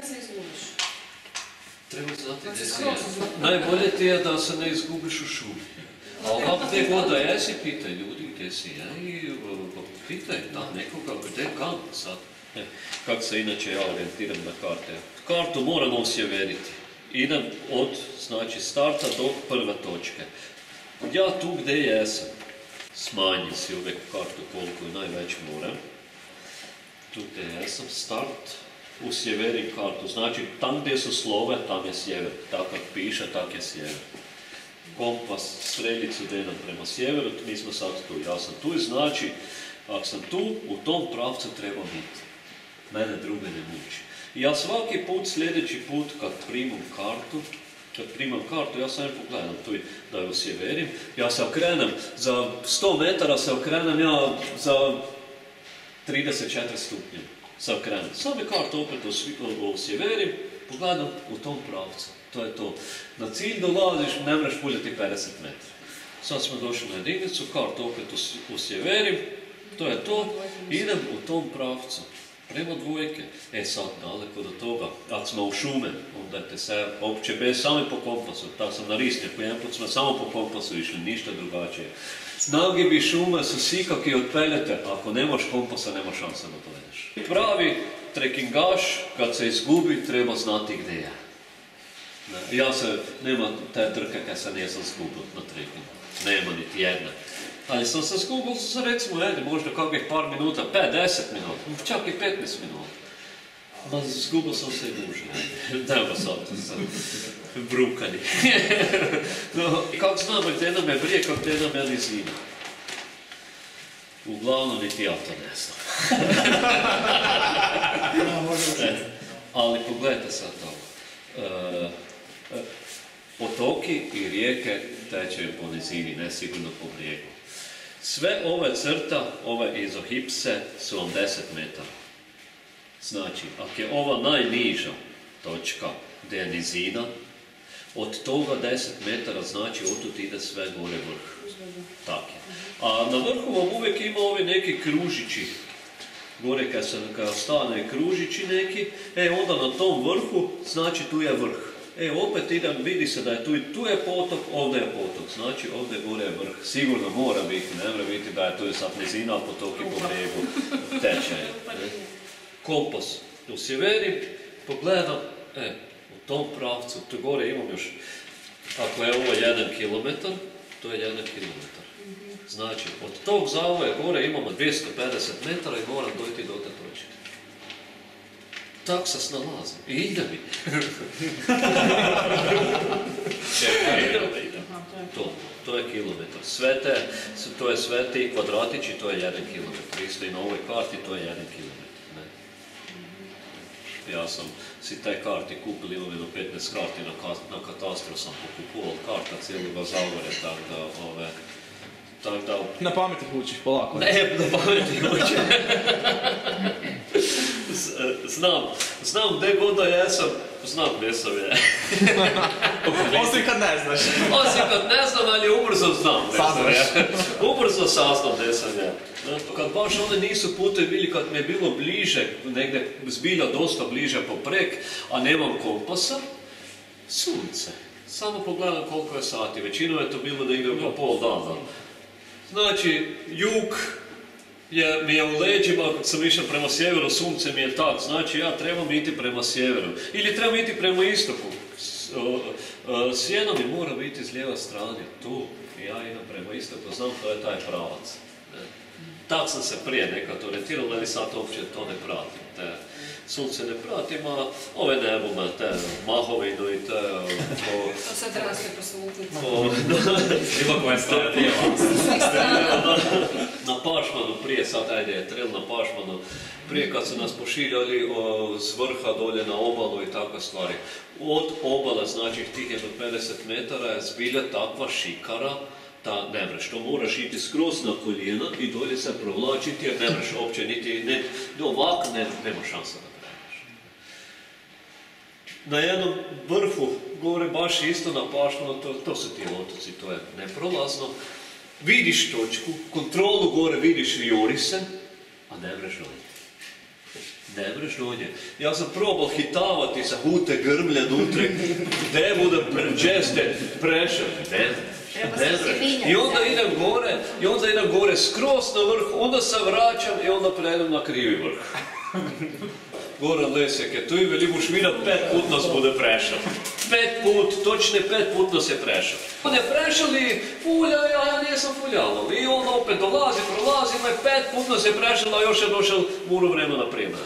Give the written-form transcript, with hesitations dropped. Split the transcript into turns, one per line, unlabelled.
kad se izgubiš?
Treba znati gdje si je. Najbolje ti je da se ne izgubiš u šumi. A ovako gdje god da jesi, pitaj ljudi gdje si je i pitaj da nekoga gdje kam sad. Kako se inače ja orijentiram na karte? Kartu moramo osjeveriti. Idem od starta do prve točke. Ja tu gdje jesam, smanjim si uvijek kartu koliko je najveć moram. Tu gdje jesam, start, usjeverim kartu. Znači, tam gdje su slove, tam je sjever. Tako kako piše, tak je sjever. Kompas, streljicu idem prema sjeveru, mi smo sad tu. Ja sam tu i znači, ako sam tu, u tom pravcu treba biti. Mene druge ne muči. I ja svaki put, sljedeći put, kad primam kartu, ja sam pogledam tu da ju sjeverim, ja se okrenem, za 100 metara se okrenem ja za 34 stupnje. Se okrenem. Sam je kartu opet osjeverim, pogledam u tom pravcu. To je to. Na cilj dolaziš, ne mreš puljati 50 metara. Sad smo došli na jedinicu, kartu opet osjeverim, to je to, idem u tom pravcu. Prema dvojke. Sad daleko do toga. Ako smo u šume, onda te se opće bez same po kompasu. Tako sam na Risnjaku, jedan put smo samo po kompasu išli, ništa drugačije. Nagibi šume su sikaki otpeljete, ako nemaš kompasa, nema šansa da pojedeš. Pravi trekingaš, kad se izgubi, treba znati gdje je. Ja se, nema te trke kad se nisam zgubil na trekingu. Nema niti jedna. Ali sam se zgubil, recimo, možda kakvih par minuta, 5-10 minuta, čak i 15 minuta. Ma zgubil sam se i duže. Nema sad brukani. Kako znam gdje nam je brijeg, kako gdje nam je nizina. Uglavnom niti ja to ne znam. Ali pogledajte sad ovo. Potoki i rijeke tečeju po nizini, ne sigurno po brijegu. Sve ove crta, ove izohipse su vam 10 metara. Znači, ako je ova najniža točka gdje je nizina, od toga 10 metara znači otud ide sve gore vrh. Tako je. A na vrhu vam uvijek ima ovi neki kružići. Gore kad stane kružići neki, onda na tom vrhu, znači tu je vrh. Opet idem, vidi se da je tu je potok, ovdje je potok. Znači ovdje gore je vrh. Sigurno mora biti, ne mora biti da je tu sad nizina, potok i po brijegu tečaje. Kompas usjeverim, pogledam, u tom pravcu, tu gore imam još, ako je ovo 1 kilometar, to je 1 kilometar. Znači, od tog zavoja gore imamo 250 metara i moram dojti do te točke. Tak se snalazim. I ide mi. To je kilometar. To je sve ti kvadratići, to je 1 kilometar. Isto i na ovoj karti, to je 1 kilometar. Ja sam si taj karti kupil, imam jedno 15 karti na katastru sam pokupovao karta cijeloga Zagore, tako da...
Na pameti učiš, polako.
Ne, na pameti učim. Znam gdje god da jesam, znam gdje sam je.
Osim kad ne znaš.
Osim kad ne znam, ali ubrzo znam gdje sam je. Ubrzo saznam gdje sam je. Kad baš one nisu putevi bili, kad mi je bilo bliže, negdje zbilja dosta bliže poprek, a nemam kompasa, sunce. Samo pogledam koliko je sati, većinom je to bilo da ide oko pol dana. Znači, jug mi je u leđima, kad sam išao prema sjeveru, sunce mi je tak, znači ja trebam iti prema sjeveru. Ili trebam iti prema istoku. Sjeno mi mora biti s lijeve strane, tu, ja idem prema istoku, znam to je taj pravac. Tak sam se prije nekad orijentirao, ali sad uopće to ne pratim. Sunce ne pratim, a ove nebome, te mahovinu i te...
To sad raste po svukli.
Ima koja stane
Na Pašmanu prije, sad ajde je trel na Pašmanu, prije kad su nas pošiljali s vrha dolje na obalu i takve stvari. Od obala, znači tih 50 metara je zbilja takva šikara, da ne mreš, to moraš iti skroz na koljena i dolje se provlačiti jer ne mreš uopće niti, ovako nema šansa da pređeš. Na jednom vrhu, gore baš isto na Pašmanu, to su ti otoci, to je neprolazno. Vidiš točku, kontrolu gore vidiš vijori se, a ne mreš dolje. Ne breš dođe. Ja sam probao hitavati sa hute grmlje nutri, gdje bude česte prešao. Ne breš. I onda idem gore skroz na vrh, onda se vraćam i onda predem na krivi vrh. Goran Lesek je tu i veli boš videl 5 put nas bude prešel. 5 put, točne 5 put nas je prešel. On je prešel i fulja, ja nisam fuljal. I on opet dolazi, prolazi, 5 put nas je prešel, a još je došel muro vremena prima.